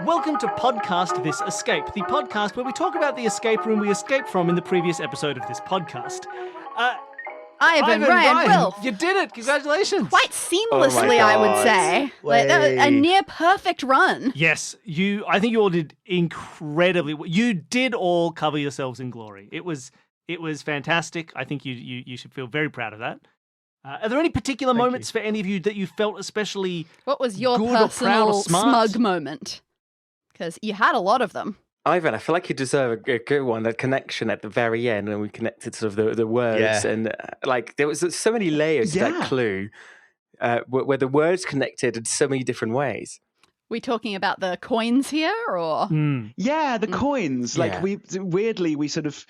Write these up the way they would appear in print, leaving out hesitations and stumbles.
Welcome to Podcast This Escape, the podcast where we talk about the escape room we escaped from in the previous episode of this podcast. Ivan, Rayan, Wilf. You did it! Congratulations! Quite seamlessly, I would say. Like, a near perfect run. Yes, I think you all did incredibly well. You did all cover yourselves in glory. It was fantastic. I think you should feel very proud of that. Are there any particular moments for any of you that you felt especially What was your good or proud or personal smart? smug moment? Because you had a lot of them. Ivan, I feel like you deserve a good one. That connection at the very end, and we connected sort of the words, and like there was so many layers to that clue, where the words connected in so many different ways. We talking about the coins here, or Yeah, the coins. Like we sort of.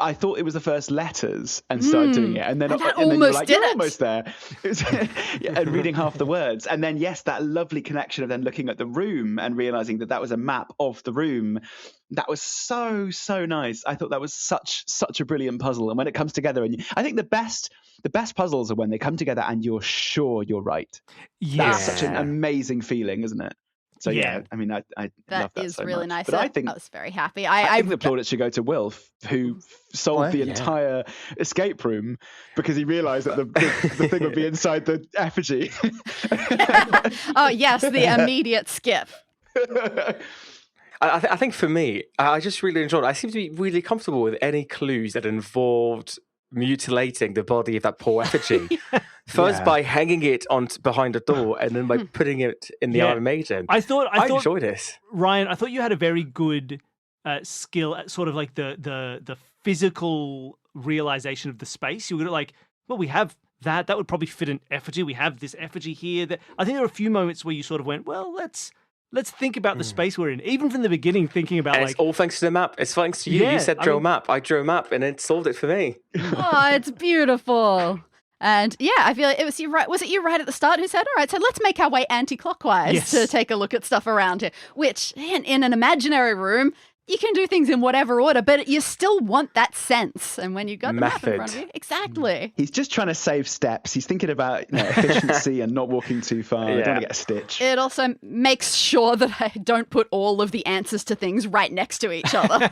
I thought it was the first letters and started doing it, and then And that then you were like, almost did "You're it." almost there," and reading half the words, and then that lovely connection of then looking at the room and realizing that was a map of the room. That was so nice. I thought that was such a brilliant puzzle, and when it comes together, and I think the best puzzles are when they come together and you're sure you're right. Yeah. That's such an amazing feeling, isn't it? So I mean, I love that is so really much. nice. But I think was very happy. I think the plaudits should go to Wilf, who solved the entire escape room because he realised that the thing would be inside the effigy. Oh yes, the immediate skip. I think for me, I just really enjoyed it. I seem to be really comfortable with any clues that involved mutilating the body of that poor effigy. First by hanging it behind a door, and then by putting it in the Iron Maiden. I thought enjoyed this. Ryan, I thought you had a very good skill at sort of like the physical realization of the space. You were like, well, we have that would probably fit an effigy. We have this effigy here. I think there were a few moments where you sort of went, well, let's think about the space we're in. Even from the beginning, thinking about it's all thanks to the map. It's thanks to you. You said draw a map. I drew a map, and it solved it for me. Oh, it's beautiful. And I feel like it was you right. Was it you right at the start who said, all right, so let's make our way anti-clockwise to take a look at stuff around here, which in an imaginary room, you can do things in whatever order, but you still want that sense. And when you've got the map in front of you, exactly. He's just trying to save steps. He's thinking about efficiency and not walking too far. I don't want to get a stitch. It also makes sure that I don't put all of the answers to things right next to each other.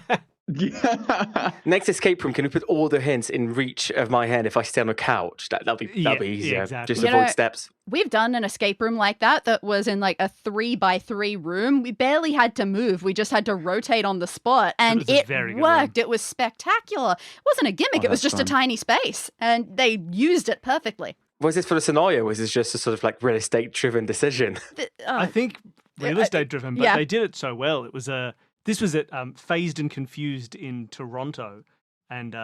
Next escape room, can we put all the hints in reach of my hand if I stay on a couch? That'll be easier. Yeah, exactly. Just avoid steps. We've done an escape room like that was in like a 3x3 room. We barely had to move. We just had to rotate on the spot, and it worked. It was spectacular. It wasn't a gimmick. It was just a tiny space, and they used it perfectly. Was this for the scenario? Was this just a sort of like real estate driven decision? I think real estate driven, but they did it so well. It was This was at Phased and Confused in Toronto, and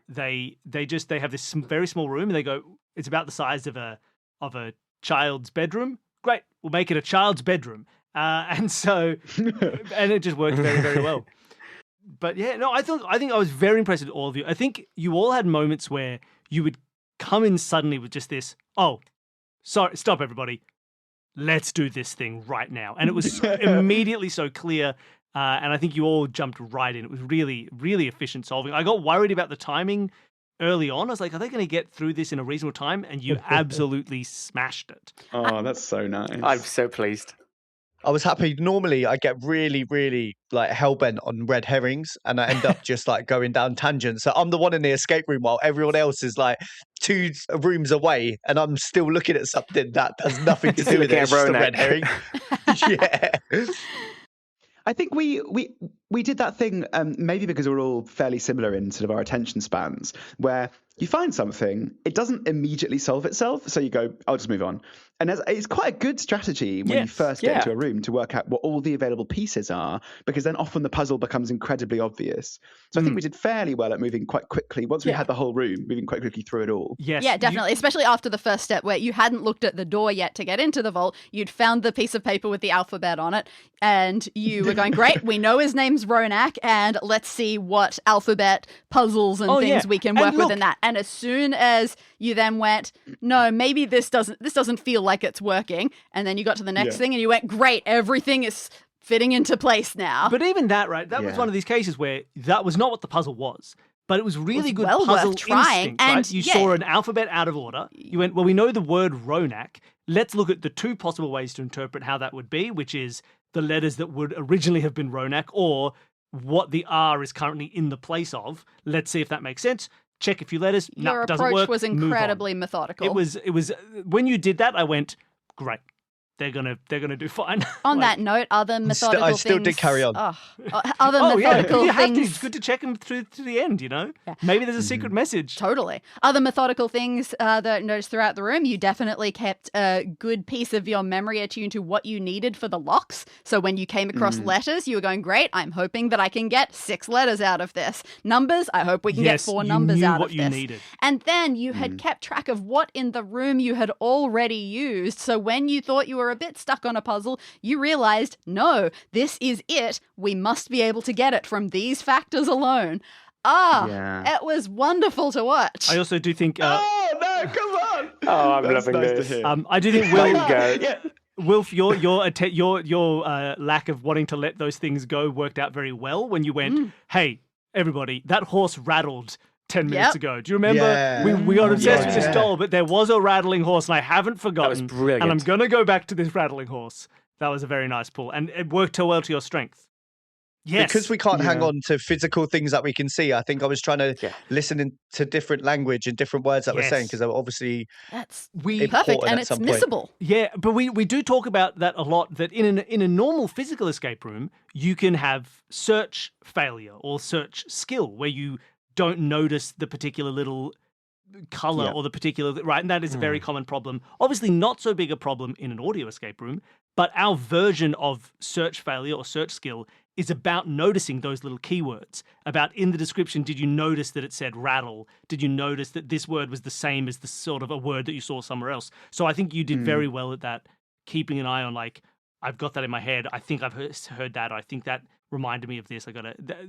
they have this very small room, and they go, it's about the size of a child's bedroom. Great, we'll make it a child's bedroom, and it just worked very, very well. But I think I was very impressed with all of you. I think you all had moments where you would come in suddenly with just this, sorry, stop everybody, let's do this thing right now, and it was immediately so clear. And I think you all jumped right in. It was really, really efficient solving. I got worried about the timing early on. I was like, are they going to get through this in a reasonable time? And you absolutely smashed it. Oh, that's so nice. I'm so pleased. I was happy. Normally, I get really, really like hellbent on red herrings, and I end up just like going down tangents. So I'm the one in the escape room while everyone else is like 2 rooms away, and I'm still looking at something that has nothing to do with it. It's just a red herring. Yeah. I think we did that thing, maybe because we're all fairly similar in sort of our attention spans, where you find something, it doesn't immediately solve itself, so you go, I'll just move on. And it's quite a good strategy when you first get into a room to work out what all the available pieces are, because then often the puzzle becomes incredibly obvious. So I think we did fairly well at moving quite quickly, once we had the whole room, moving quite quickly through it all. Yes. Yeah, definitely, especially after the first step where you hadn't looked at the door yet to get into the vault. You'd found the piece of paper with the alphabet on it, and you were going, great, we know his name's Ronak, and let's see what alphabet puzzles and things we can work with in that. And as soon as you then went, no, maybe this doesn't feel like it's working, and then you got to the next thing and you went, great, everything is fitting into place now. But even that, right, that was one of these cases where that was not what the puzzle was. But it was really good puzzle instinct, and right? You saw an alphabet out of order. You went, well, we know the word Ronak. Let's look at the 2 possible ways to interpret how that would be, which is the letters that would originally have been Ronak or what the R is currently in the place of. Let's see if that makes sense. Check a few letters. Your doesn't approach work. was Move on. incredibly methodical. It was when you did that, I went, great. They're gonna do fine. On that note, other methodical things. I still did carry on. Other methodical you have things. to. It's good to check them through to the end. You know, maybe there's a secret message. Totally. Other methodical things that I noticed throughout the room. You definitely kept a good piece of your memory attuned to what you needed for the locks. So when you came across letters, you were going, great. I'm hoping that I can get 6 letters out of this. Numbers. I hope we can get 4 numbers out of this. Yes, you knew what you needed. And then you had kept track of what in the room you had already used. So when you thought you were a bit stuck on a puzzle, you realized, no, this is it. We must be able to get it from these factors alone. It was wonderful to watch. I also do think. Oh no! Come on! Oh, I'm That's loving nice this. to hear. I do think Go. Wilf, your lack of wanting to let those things go worked out very well when you went, hey, everybody, that horse rattled 10 minutes ago. Do you remember? Yeah. We got obsessed with this doll, but there was a rattling horse, and I haven't forgotten. That was brilliant. And I'm going to go back to this rattling horse. That was a very nice pull, and it worked so well to your strength. Yes. Because we can't hang on to physical things that we can see, I think I was trying to listen to different language and different words that we're saying, because they're obviously That's important perfect, and at it's some point. missable. Yeah, but we do talk about that a lot, that in a normal physical escape room, you can have search failure or search skill where you don't notice the particular little color or the particular, right? And that is a very common problem. Obviously not so big a problem in an audio escape room, but our version of search failure or search skill is about noticing those little keywords. About in the description, did you notice that it said rattle? Did you notice that this word was the same as the sort of a word that you saw somewhere else? So I think you did very well at that, keeping an eye on, like, I've got that in my head. I think I've heard that. I think that reminded me of this.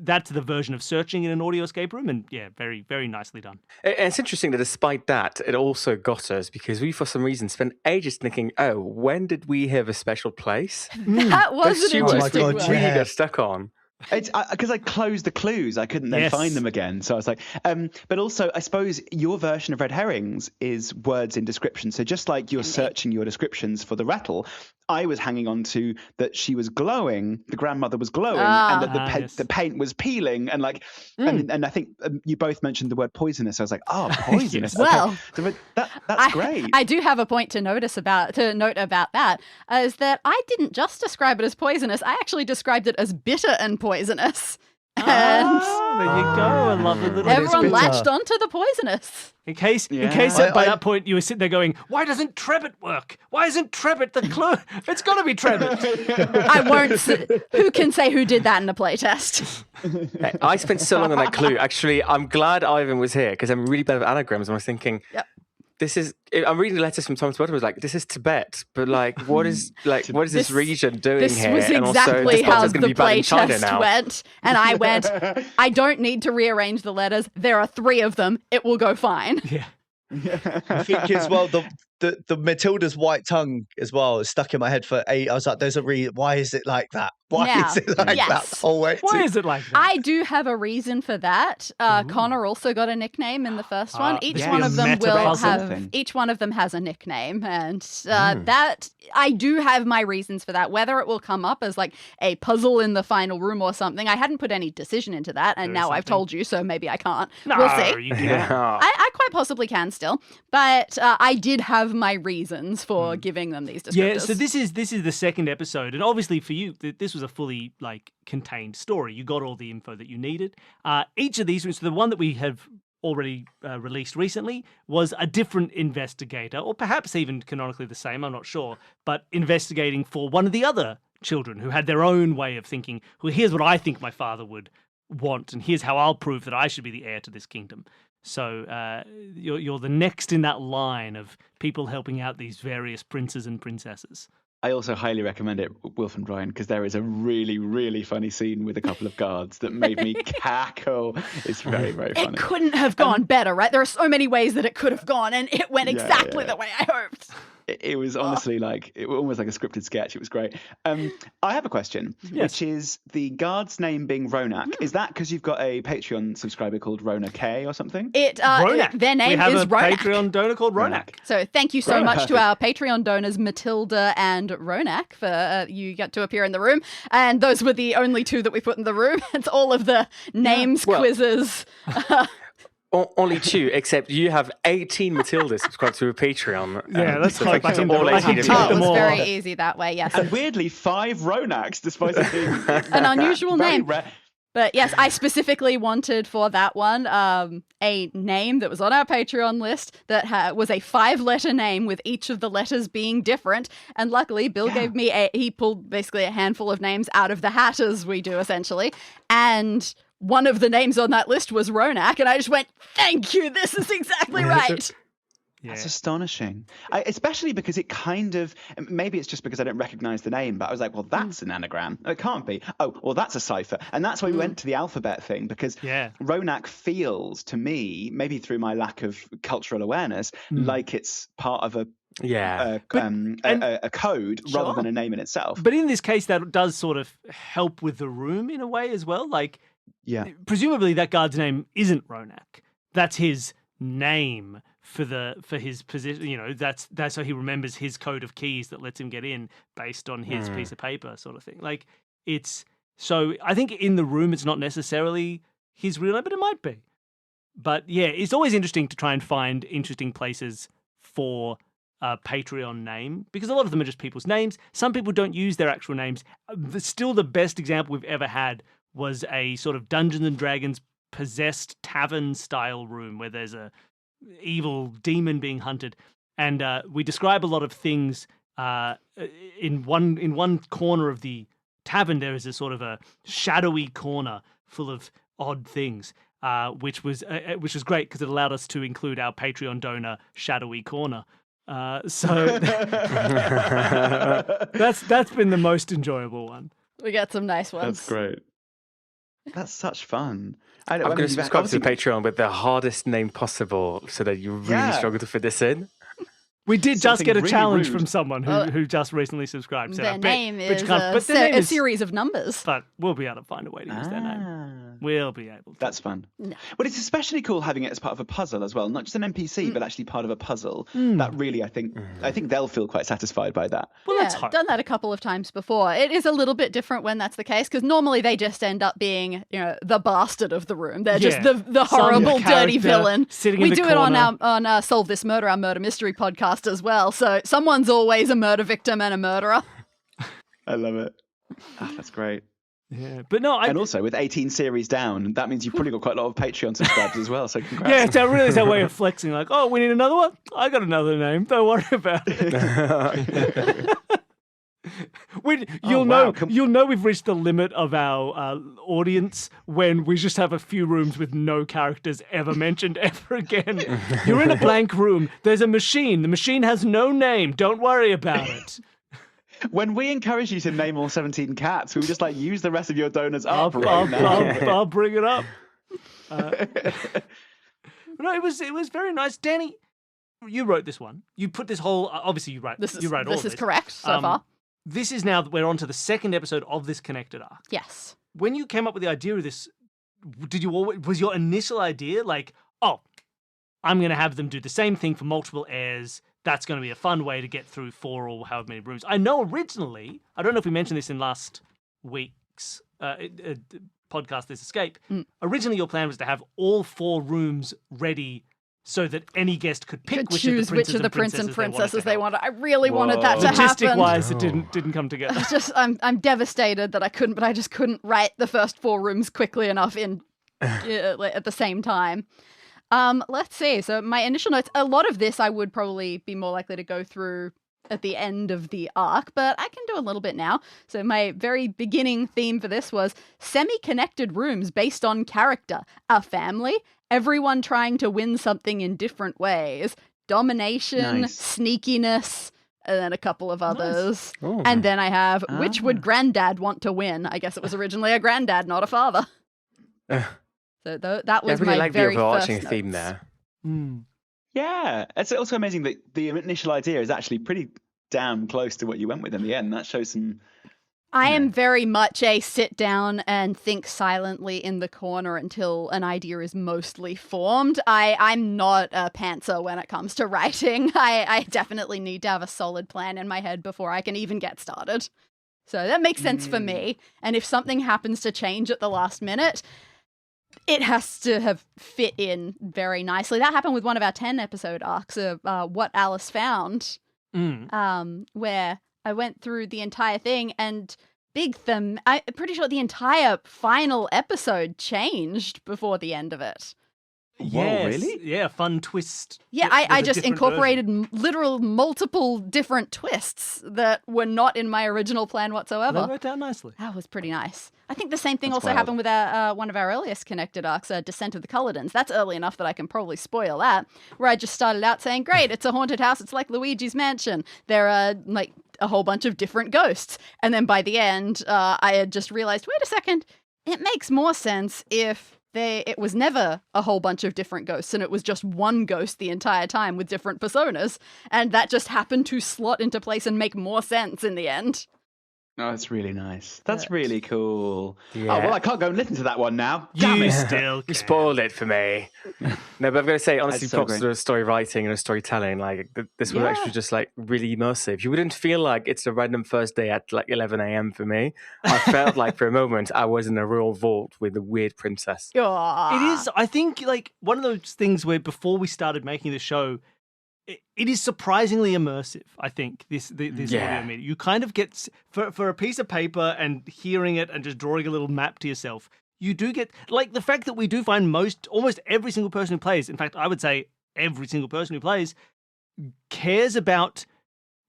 That's the version of searching in an audio escape room, and very, very nicely done. And it's interesting that despite that, it also got us because we, for some reason, spent ages thinking, oh, when did we have a special place? That was an Stu was interesting really one. got stuck on. It's because I closed the clues. I couldn't then find them again. So I was like, but also, I suppose your version of red herrings is words in description. So just like you're searching your descriptions for the rattle, I was hanging on to that she was glowing, the grandmother was glowing, and that the paint was peeling, and like, and I think you both mentioned the word poisonous. I was like, poisonous. Well, okay. That's great. I do have a point to note about that, is that I didn't just describe it as poisonous. I actually described it as bitter and poisonous. And there you go. A lovely little. Everyone latched onto the poisonous. In case by that point you were sitting there going, why doesn't Trebbit work? Why isn't Trebbit the clue? It's got to be Trebbit. I won't. Who can say who did that in a playtest? I spent so long on that clue. Actually, I'm glad Ivan was here because I'm really bad at anagrams. And I was thinking, this is. I'm reading the letters from Tom Twitter. I was like, this is Tibet, but like, what is this region doing this here? This was exactly how the playtest went, and I went, I don't need to rearrange the letters. There are 3 of them. It will go fine. Yeah. I think as well the Matilda's white tongue as well is stuck in my head for 8. I was like, there's a reason. Why is it like that? Why is it like that the whole way? Why is it like that? I do have a reason for that. Connor also got a nickname in the first one. Each one of them will have. Each one of them has a nickname, and that I do have my reasons for that. Whether it will come up as like a puzzle in the final room or something, I hadn't put any decision into that, and now I've told you, so maybe I can't. We'll see. I quite possibly can still, but I did have my reasons for giving them these descriptors. Yeah, so this is the second episode, and obviously for you, this was a fully contained story. You got all the info that you needed. Each of these, so the one that we have already released recently was a different investigator, or perhaps even canonically the same, I'm not sure, but investigating for one of the other children who had their own way of thinking. Well, here's what I think my father would want, and here's how I'll prove that I should be the heir to this kingdom. So you're the next in that line of people helping out these various princes and princesses. I also highly recommend it, Wilf and Rayan, because there is a really, really funny scene with a couple of guards that made me cackle. It's very, very funny. It couldn't have gone better, right? There are so many ways that it could have gone, and it went exactly the way I hoped. It was honestly almost like a scripted sketch. It was great. I have a question, which is the guard's name being Ronak. Is that because you've got a Patreon subscriber called Rona K or something? Ronak. Their name we have is a Ronak. Patreon donor called Ronak. So thank you so Ronak, much to our Patreon donors, Matilda and Ronak, for you got to appear in the room. And those were the only two that we put in the room. It's all of the names quizzes. Only 2, except you have 18 Matildas subscribed to a Patreon. Yeah, that's like all all 18 it was very easy that way, yes. And weirdly, 5 Ronaks, despite it being an unusual name. Rare. But yes, I specifically wanted for that one a name that was on our Patreon list that was a 5-letter name with each of the letters being different. And luckily, Bill gave me he pulled basically a handful of names out of the hat, as we do essentially. And one of the names on that list was Ronak. And I just went, thank you, this is exactly right. Yeah. That's astonishing. Especially because it kind of, maybe it's just because I don't recognize the name, but I was like, well, that's an anagram. It can't be. Oh, well, that's a cipher. And that's why we went to the alphabet thing, because Ronak feels to me, maybe through my lack of cultural awareness, like it's part of a code rather than a name in itself. But in this case, that does sort of help with the room in a way as well. Like, presumably that guard's name isn't Ronak. That's his name for his position. You know, that's how he remembers his code of keys that lets him get in based on his piece of paper, sort of thing. Like, it's so. I think in the room, it's not necessarily his real name, but it might be. But yeah, it's always interesting to try and find interesting places for a Patreon name, because a lot of them are just people's names. Some people don't use their actual names. Still, the best example we've ever had was a sort of Dungeons and Dragons possessed tavern style room where there's a evil demon being hunted, and we describe a lot of things. In one corner of the tavern, there is a sort of a shadowy corner full of odd things, which was great because it allowed us to include our Patreon donor shadowy corner. So that's been the most enjoyable one. We got some nice ones. That's great. That's such fun. I'm going to subscribe to Patreon with the hardest name possible so that you really struggle to fit this in. We did just get a really challenge rude from someone who just recently subscribed. Their name is a series of numbers. But we'll be able to find a way to use their name. We'll be able to. That's fun. No. But it's especially cool having it as part of a puzzle as well. Not just an NPC, but actually part of a puzzle. That really, I think they'll feel quite satisfied by that. Well, I've done that a couple of times before. It is a little bit different when that's the case, because normally they just end up being, the bastard of the room. They're just the horrible, dirty villain. We do it on Solve This Murder, our murder mystery podcast as well. So someone's always a murder victim and a murderer. I love it. That's great. Yeah, but no, and also with 18 series down, that means you've probably got quite a lot of Patreon subscribers as well. So congrats. Yeah, it's really is our way of flexing. Like, oh, we need another one. I got another name. Don't worry about it. You'll know we've reached the limit of our audience when we just have a few rooms with no characters ever mentioned ever again. You're in a blank room. There's a machine. The machine has no name. Don't worry about it. When we encourage you to name all 17 cats, we were just like, use the rest of your donors up I'll bring it up. No, it was very nice. Danny, you wrote this one. You put this whole, obviously you wrote all of this. This is correct so far. This is now, we're on to the second episode of this connected arc. Yes. When you came up with the idea of this, was your initial idea like, oh, I'm going to have them do the same thing for multiple airs. That's going to be a fun way to get through 4 or however many rooms. I know originally, I don't know if we mentioned this in last week's podcast, This Escape. Originally, your plan was to have all 4 rooms ready so that any guest could pick which of the prince and princesses they wanted. I really wanted that to happen. Logistic-wise, it didn't come together. It's just, I'm devastated that I couldn't, but I just couldn't write the first 4 rooms quickly enough in at the same time. Let's see. So my initial notes, a lot of this I would probably be more likely to go through at the end of the arc, but I can do a little bit now. So my very beginning theme for this was semi-connected rooms based on character, a family, everyone trying to win something in different ways, domination, sneakiness, and then a couple of others. Nice. Oh. And then I have, which would granddad want to win? I guess it was originally a granddad, not a father. So that was I really my like very the overarching first theme notes. there. Yeah, it's also amazing that the initial idea is actually pretty damn close to what you went with in the end. That shows some. I am very much a sit down and think silently in the corner until an idea is mostly formed. I'm not a pantser when it comes to writing. I definitely need to have a solid plan in my head before I can even get started. So that makes sense for me. And if something happens to change at the last minute, it has to have fit in very nicely. That happened with one of our 10-episode arcs of What Alice Found, where I went through the entire thing and I'm pretty sure the entire final episode changed before the end of it. Yes. Whoa, really? Yeah, fun twist. Yeah, I just incorporated literal multiple different twists that were not in my original plan whatsoever. That worked out nicely. That was pretty nice. I think the same thing That's also happened with one of our earliest connected arcs, Descent of the Culledons. That's early enough that I can probably spoil that, where I just started out saying, great, it's a haunted house. It's like Luigi's Mansion. There are like a whole bunch of different ghosts. And then by the end, I had just realized, wait a second, it makes more sense if it was never a whole bunch of different ghosts and it was just one ghost the entire time with different personas. And that just happened to slot into place and make more sense in the end. Oh, that's really nice. That's really cool. Yeah. Oh, well, I can't go and listen to that one now. You still You spoiled it for me. No, but I've got to say, honestly, That's so props great. to the story writing and the storytelling. Like, this was actually just like really immersive. You wouldn't feel like it's a random Thursday at like 11 a.m. for me. I felt like for a moment I was in a real vault with a weird princess. Aww. It is, I think, like one of those things where before we started making the show, it is surprisingly immersive. I think this audio media, you kind of get for a piece of paper and hearing it and just drawing a little map to yourself. You do get like the fact that we do find almost every single person who plays. In fact, I would say every single person who plays cares about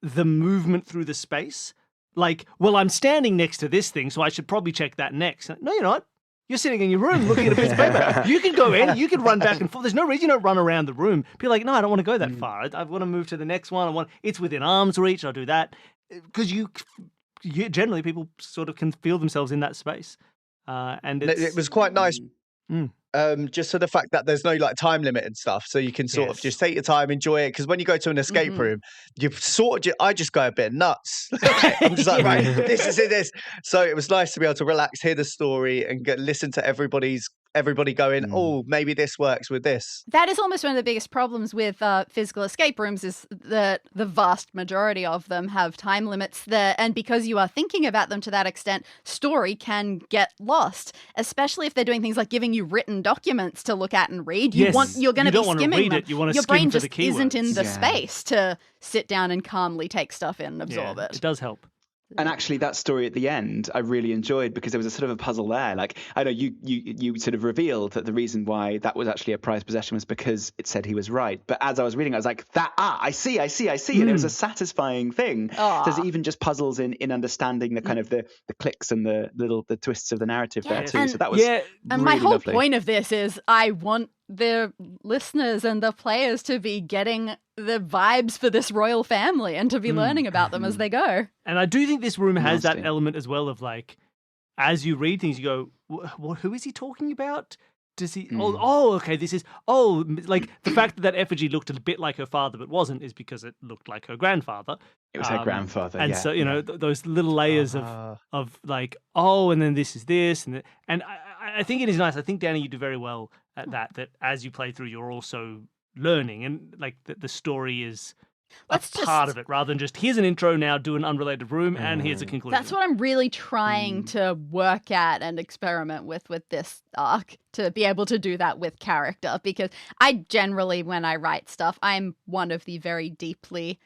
the movement through the space. Like, well, I'm standing next to this thing, so I should probably check that next. No, you're not. You're sitting in your room looking at a piece of paper. You can go in, you can run back and forth. There's no reason you don't run around the room. Be like, no, I don't want to go that far. I want to move to the next one. It's within arm's reach. I'll do that. Because you generally, people sort of can feel themselves in that space. And it was quite nice. Just for the fact that there's no like time limit and stuff, so you can sort of just take your time, enjoy it. Because when you go to an escape room, you sort of I just go a bit nuts. I'm just like, right, this is this. So it was nice to be able to relax, hear the story, and listen to everybody going, oh, maybe this works with this. That is almost one of the biggest problems with physical escape rooms is that the vast majority of them have time limits there. And because you are thinking about them to that extent, story can get lost, especially if they're doing things like giving you written documents to look at and read. You're going to be skimming them. Your brain just isn't in the space to sit down and calmly take stuff in and absorb it. It does help. And actually, that story at the end, I really enjoyed because there was a sort of a puzzle there. Like, I know you sort of revealed that the reason why that was actually a prized possession was because it said he was right. But as I was reading, I was like, I see. And it was a satisfying thing. There's even just puzzles in understanding the kind of the clicks and the twists of the narrative there too. So that was and really my whole lovely. point of this is I want the listeners and the players to be getting the vibes for this royal family and to be learning about them as they go. And I do think this room has that element as well of like, as you read things, you go, who is he talking about? Does he? Oh, okay. This is like the fact that effigy looked a bit like her father but wasn't is because it looked like her grandfather. It was her grandfather, and so those little layers of like, and then this is this, and I think it is nice. I think Danny, you do very well at that. That as you play through, you're also learning, and like the story is part of it, rather than just here's an intro, now do an unrelated room, and here's a conclusion. That's what I'm really trying to work at and experiment with this arc, to be able to do that with character, because I generally, when I write stuff, I'm one of the very deeply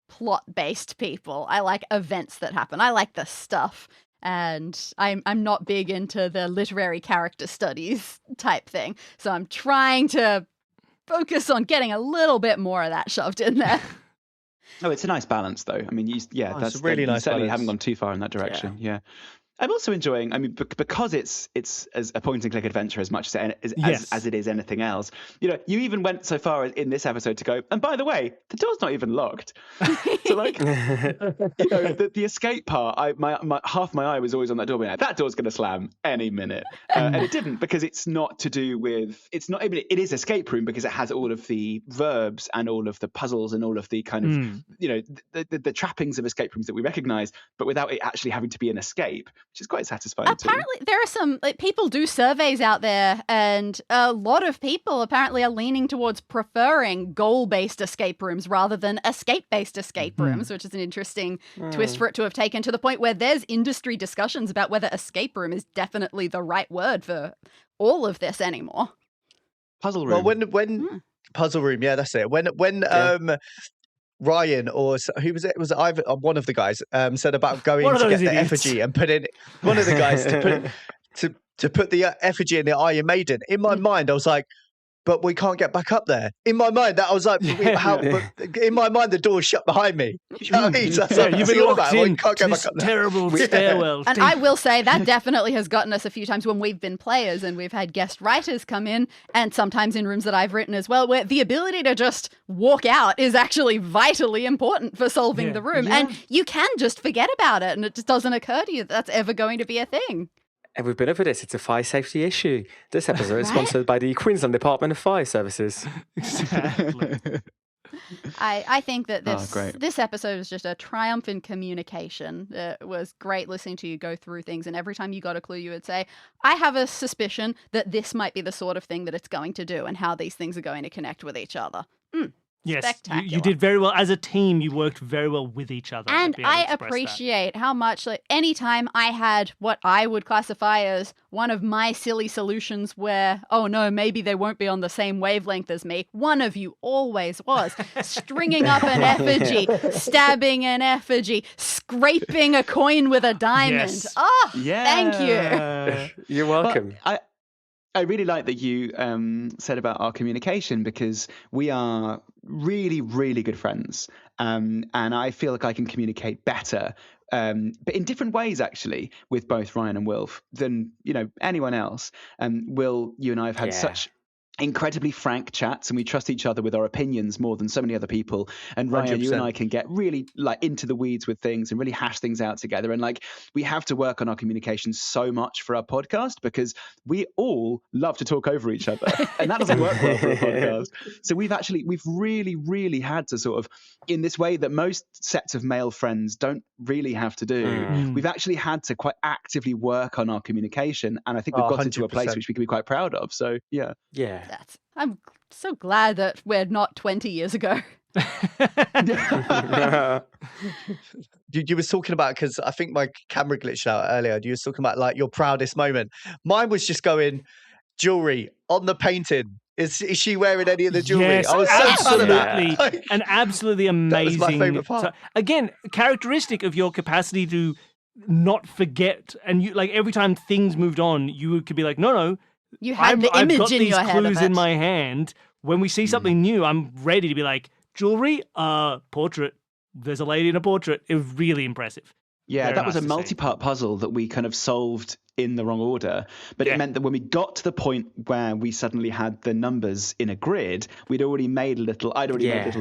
plot-based people. I like events that happen. I like the stuff. And I'm not big into the literary character studies type thing. So I'm trying to focus on getting a little bit more of that shoved in there. Oh, it's a nice balance, though. I mean, that's really nice. You certainly balance. haven't gone too far in that direction. Yeah. I'm also enjoying. I mean, because it's as a point and click adventure as much as it is anything else. You even went so far in this episode to go. And by the way, the door's not even locked. So the escape part, my half my eye was always on that door. Being like, that door's going to slam any minute, and it didn't, because it's not to do with. It's not. I mean, it is escape room because it has all of the verbs and all of the puzzles and all of the kind of the trappings of escape rooms that we recognise, but without it actually having to be an escape, which is quite satisfying. Apparently, there are some people do surveys out there, and a lot of people apparently are leaning towards preferring goal-based escape rooms rather than escape-based escape rooms, which is an interesting twist for it to have taken to the point where there's industry discussions about whether escape room is definitely the right word for all of this anymore. Puzzle room. Well, when puzzle room, yeah, that's it. When Ryan, or who was it? Was it either one of the guys said about going to get the effigy and put in one of the guys to put the effigy in the Iron Maiden. In my mind, I was like, but we can't get back up there. In my mind, I was like, But in my mind, the door's shut behind me. You know what I mean? So you've been locked in this terrible stairwell. And I will say that definitely has gotten us a few times when we've been players and we've had guest writers come in, and sometimes in rooms that I've written as well, where the ability to just walk out is actually vitally important for solving the room. And you can just forget about it, and it just doesn't occur to you that that's ever going to be a thing. And we've been over this. It's a fire safety issue. This episode is sponsored by the Queensland Department of Fire Services. Exactly. I think that this episode was just a triumph in communication. It was great listening to you go through things, and every time you got a clue, you would say, I have a suspicion that this might be the sort of thing that it's going to do and how these things are going to connect with each other. Yes, you did very well. As a team, you worked very well with each other. And I appreciate how much, anytime I had what I would classify as one of my silly solutions where, oh no, maybe they won't be on the same wavelength as me, one of you always was. Stringing up an effigy, stabbing an effigy, scraping a coin with a diamond. Yes. Oh, thank you. You're welcome. I really like that you said about our communication, because we are really, really good friends. And I feel like I can communicate better, but in different ways, actually, with both Ryan and Wilf than, anyone else. Will, you and I have had such incredibly frank chats, and we trust each other with our opinions more than so many other people. And Ryan, 100%. You and I can get really into the weeds with things and really hash things out together. And we have to work on our communication so much for our podcast, because we all love to talk over each other, and that doesn't work well for a podcast. So we've really, really had to sort of, in this way that most sets of male friends don't really have to do, we've actually had to quite actively work on our communication. And I think we've got 100%. Into a place which we can be quite proud of. So yeah. I'm so glad that we're not 20 years ago. You was talking about, because I think my camera glitched out earlier. You was talking about your proudest moment. Mine was just going, jewelry on the painting. Is she wearing any of the jewelry? Yes, I was so proud of that. An absolutely amazing. That was my favorite part. So, again, characteristic of your capacity to not forget, and you every time things moved on, you could be like, no. You had the image in your head. I've got these clues in my hand. When we see something new, I'm ready to be like, jewelry, portrait. There's a lady in a portrait. It was really impressive. Yeah, Very that was nice a multi-part puzzle that we kind of solved in the wrong order. But it meant that when we got to the point where we suddenly had the numbers in a grid, I'd already made a little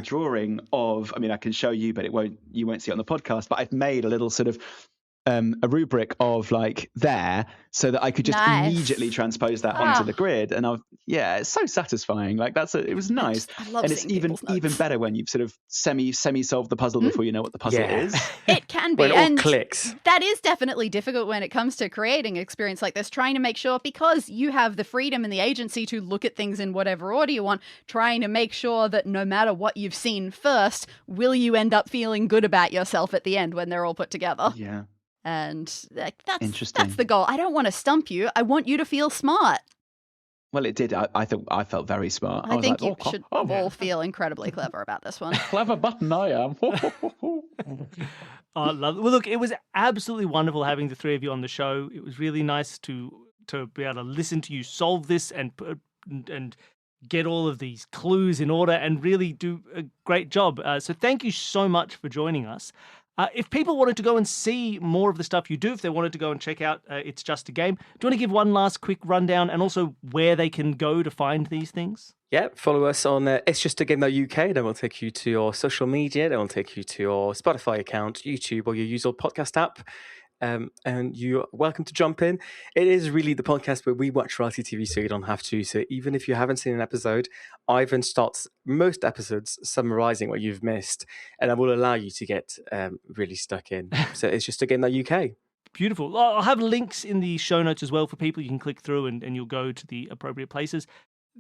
drawing of, I can show you, but you won't see it on the podcast, but I've made a little sort of a rubric of there, so that I could just immediately transpose that onto the grid. And it's so satisfying. It was nice. I love and it's even better when you've sort of semi solved the puzzle before you know what the puzzle is. It can be. When it all clicks. That is definitely difficult when it comes to creating an experience like this, trying to make sure, because you have the freedom and the agency to look at things in whatever order you want, trying to make sure that no matter what you've seen first, will you end up feeling good about yourself at the end when they're all put together. Yeah. And that's the goal. I don't want to stump you. I want you to feel smart. Well, it did. I thought I felt very smart. I think you should all feel incredibly clever about this one. Clever button, I am. I love it. Well, look, it was absolutely wonderful having the three of you on the show. It was really nice to be able to listen to you solve this and get all of these clues in order and really do a great job. So thank you so much for joining us. If people wanted to go and see more of the stuff you do, if they wanted to go and check out It's Just a Game, do you want to give one last quick rundown and also where they can go to find these things? Yeah, follow us on It's Just a Game.uk. Then we'll take you to your social media. Then we'll take you to your Spotify account, YouTube, or your usual podcast app. And you're welcome to jump in. It is really the podcast where we watch reality TV so you don't have to. So even if you haven't seen an episode, Ivan starts most episodes summarizing what you've missed, and that will allow you to get really stuck in. So it's just a game.uk. Beautiful. I'll have links in the show notes as well for people. You can click through and you'll go to the appropriate places.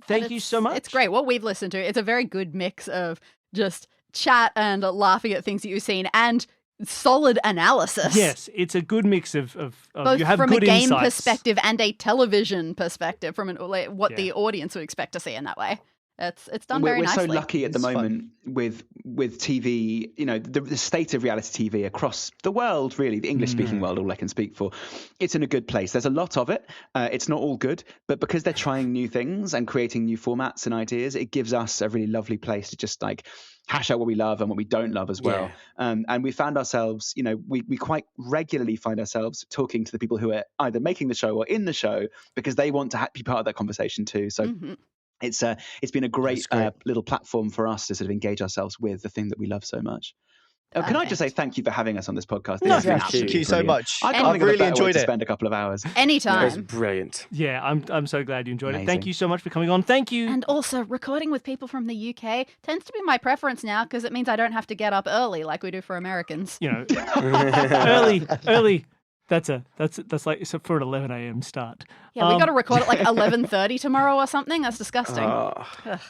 Thank you so much. It's great. What we've listened to, it's a very good mix of just chat and laughing at things that you've seen and solid analysis. Yes, it's a good mix of both you have from good a game insights. perspective and a television perspective from what the audience would expect to see in that way. It's done very nicely. We're so lucky at the moment with TV, the state of reality TV across the world, really, the English-speaking world, all I can speak for. It's in a good place. There's a lot of it. It's not all good, but because they're trying new things and creating new formats and ideas, it gives us a really lovely place to just hash out what we love and what we don't love as well. Yeah. And we found ourselves, we quite regularly find ourselves talking to the people who are either making the show or in the show because they want to be part of that conversation too. So it's been a great little platform for us to sort of engage ourselves with the thing that we love so much. Can I just say thank you for having us on this podcast? Thank you so much. I've really enjoyed it. Spend a couple of hours. Anytime. It was brilliant. Yeah, I'm so glad you enjoyed Amazing. it. Thank you so much for coming on. Thank you. And also, recording with people from the UK tends to be my preference now because it means I don't have to get up early like we do for Americans. Early. That's like for an 11 a.m. start. Yeah, we got to record at 11:30 tomorrow or something. That's disgusting.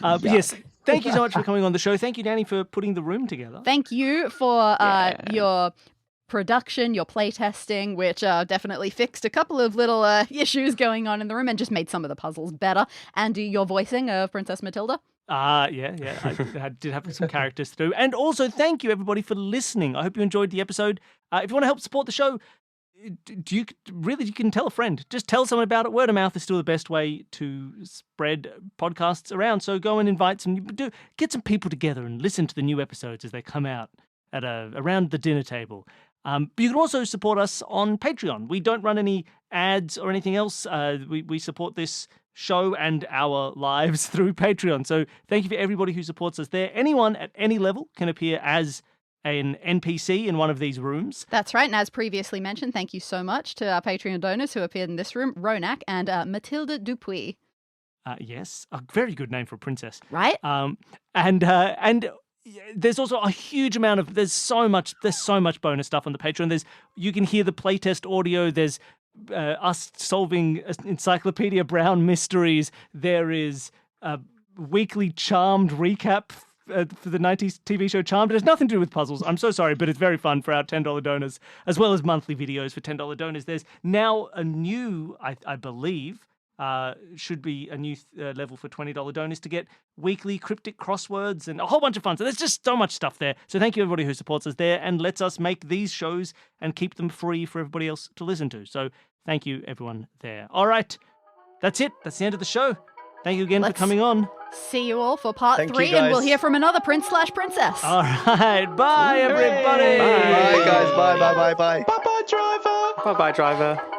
But yes, thank you so much for coming on the show. Thank you, Danny, for putting the room together. Thank you for your production, your playtesting, which definitely fixed a couple of little issues going on in the room and just made some of the puzzles better. And your voicing of Princess Matilda. Yeah. I did have some characters to do. And also, thank you, everybody, for listening. I hope you enjoyed the episode. If you want to help support the show, you can tell a friend. Just tell someone about it. Word of mouth is still the best way to spread podcasts around. So go and invite get some people together and listen to the new episodes as they come out around the dinner table. But you can also support us on Patreon. We don't run any ads or anything else. We support this show and our lives through Patreon. So thank you for everybody who supports us there. Anyone at any level can appear as an NPC in one of these rooms. That's right. And as previously mentioned, thank you so much to our Patreon donors who appeared in this room, Ronak and Matilda Dupuis. Yes, a very good name for a princess. Right? And there's also a huge amount of there's so much bonus stuff on the Patreon. You can hear the playtest audio. There's us solving Encyclopedia Brown mysteries. There is a weekly Charmed recap for the 90s TV show Charmed. It has nothing to do with puzzles. I'm so sorry, but it's very fun for our $10 donors, as well as monthly videos for $10 donors. There's now a new, I believe, should be a new level for $20 donors to get weekly cryptic crosswords and a whole bunch of fun. So there's just so much stuff there. So thank you everybody who supports us there and lets us make these shows and keep them free for everybody else to listen to. So thank you everyone there. All right, that's it. That's the end of the show. Thank you again for coming on. See you all for part 3, and we'll hear from another prince/princess. All right, bye everybody. Bye guys. Bye. Bye-bye, driver. Bye-bye, driver.